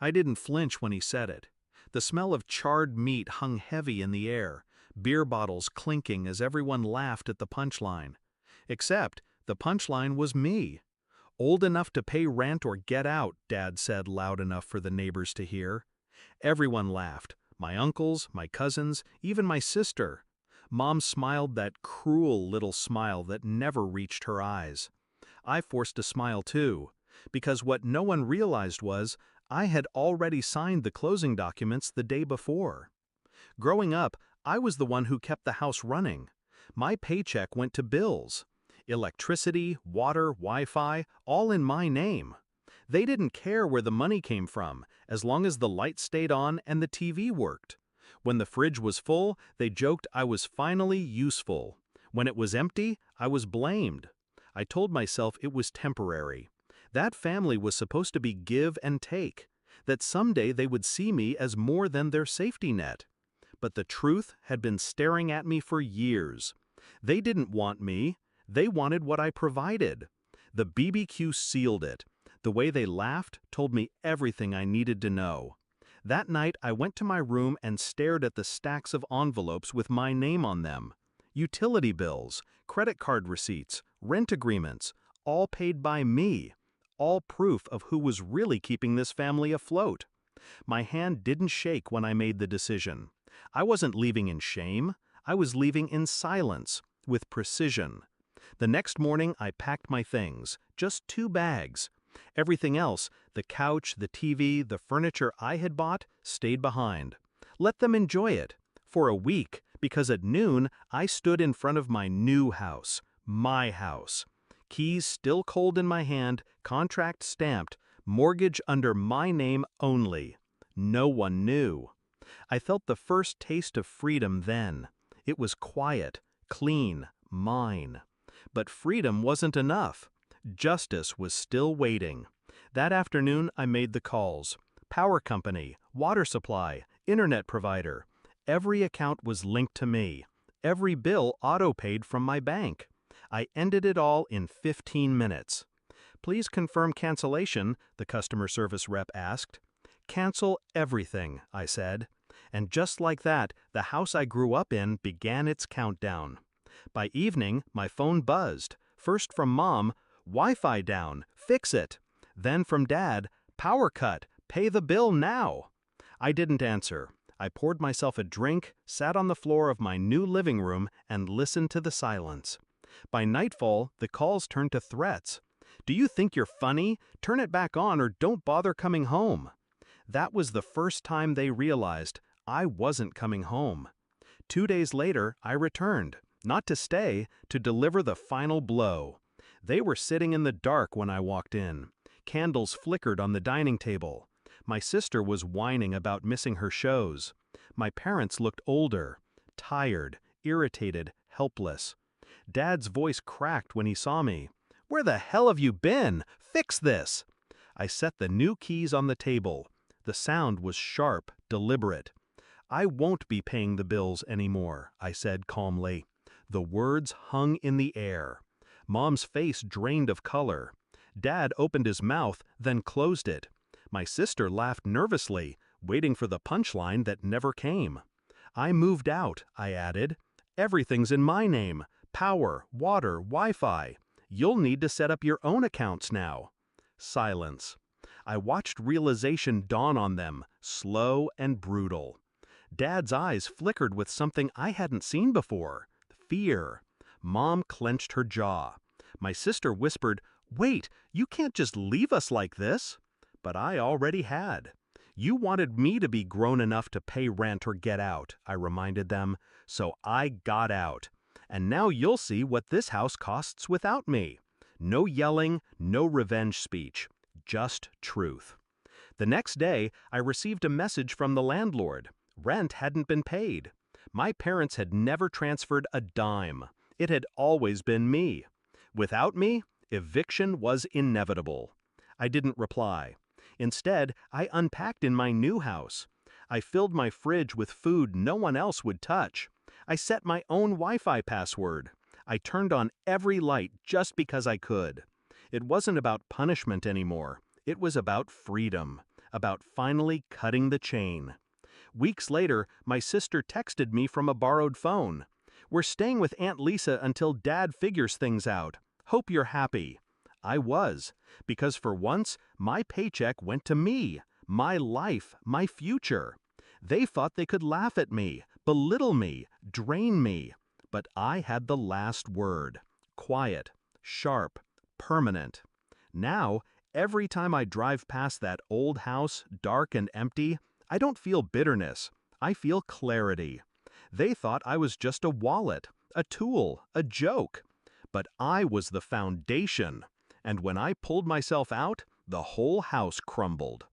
I didn't flinch when he said it. The smell of charred meat hung heavy in the air, beer bottles clinking as everyone laughed at the punchline. Except, the punchline was me. Old enough to pay rent or get out, Dad said loud enough for the neighbors to hear. Everyone laughed. My uncles, my cousins, even my sister. Mom smiled that cruel little smile that never reached her eyes. I forced a smile too, because what no one realized was I had already signed the closing documents the day before. Growing up, I was the one who kept the house running. My paycheck went to bills. Electricity, water, Wi-Fi, all in my name. They didn't care where the money came from, as long as the lights stayed on and the TV worked. When the fridge was full, they joked I was finally useful. When it was empty, I was blamed. I told myself it was temporary. That family was supposed to be give and take, that someday they would see me as more than their safety net. But the truth had been staring at me for years. They didn't want me. They wanted what I provided. The BBQ sealed it. The way they laughed told me everything I needed to know. That night, I went to my room and stared at the stacks of envelopes with my name on them. Utility bills, credit card receipts, rent agreements, all paid by me. All proof of who was really keeping this family afloat. My hand didn't shake when I made the decision. I wasn't leaving in shame. I was leaving in silence, with precision. The next morning, I packed my things, just 2 bags. Everything else, the couch, the TV, the furniture I had bought, stayed behind. Let them enjoy it. For a week, because at noon, I stood in front of my new house, my house. Keys still cold in my hand, contract stamped, mortgage under my name only. No one knew. I felt the first taste of freedom then. It was quiet, clean, mine. But freedom wasn't enough. Justice was still waiting. That afternoon, I made the calls. Power company, water supply, internet provider. Every account was linked to me. Every bill auto-paid from my bank. I ended it all in 15 minutes. Please confirm cancellation, the customer service rep asked. Cancel everything, I said. And just like that, the house I grew up in began its countdown. By evening, my phone buzzed. First from Mom, Wi-Fi down, fix it. Then from Dad, power cut, pay the bill now. I didn't answer. I poured myself a drink, sat on the floor of my new living room, and listened to the silence. By nightfall, the calls turned to threats. Do you think you're funny? Turn it back on or don't bother coming home. That was the first time they realized I wasn't coming home. 2 days later, I returned, not to stay, to deliver the final blow. They were sitting in the dark when I walked in. Candles flickered on the dining table. My sister was whining about missing her shows. My parents looked older, tired, irritated, helpless. Dad's voice cracked when he saw me. "Where the hell have you been? Fix this!" I set the new keys on the table. The sound was sharp, deliberate. "I won't be paying the bills anymore," I said calmly. The words hung in the air. Mom's face drained of color. Dad opened his mouth, then closed it. My sister laughed nervously, waiting for the punchline that never came. "I moved out," I added. "Everything's in my name. Power, water, Wi-Fi. You'll need to set up your own accounts now." Silence. I watched realization dawn on them, slow and brutal. Dad's eyes flickered with something I hadn't seen before. Fear. Mom clenched her jaw. My sister whispered, "Wait, you can't just leave us like this." But I already had. "You wanted me to be grown enough to pay rent or get out," I reminded them, "so I got out. And now you'll see what this house costs without me. No yelling, no revenge speech, just truth." The next day, I received a message from the landlord. Rent hadn't been paid. My parents had never transferred a dime. It had always been me. Without me, eviction was inevitable. I didn't reply. Instead, I unpacked in my new house. I filled my fridge with food no one else would touch. I set my own Wi-Fi password. I turned on every light just because I could. It wasn't about punishment anymore. It was about freedom. about finally cutting the chain. Weeks later, my sister texted me from a borrowed phone. "We're staying with Aunt Lisa until Dad figures things out. Hope you're happy." I was, because for once, my paycheck went to me, my life, my future. They thought they could laugh at me, belittle me, drain me. But I had the last word. Quiet, sharp, permanent. Now, every time I drive past that old house, dark and empty, I don't feel bitterness. I feel clarity. They thought I was just a wallet, a tool, a joke. But I was the foundation. And when I pulled myself out, the whole house crumbled.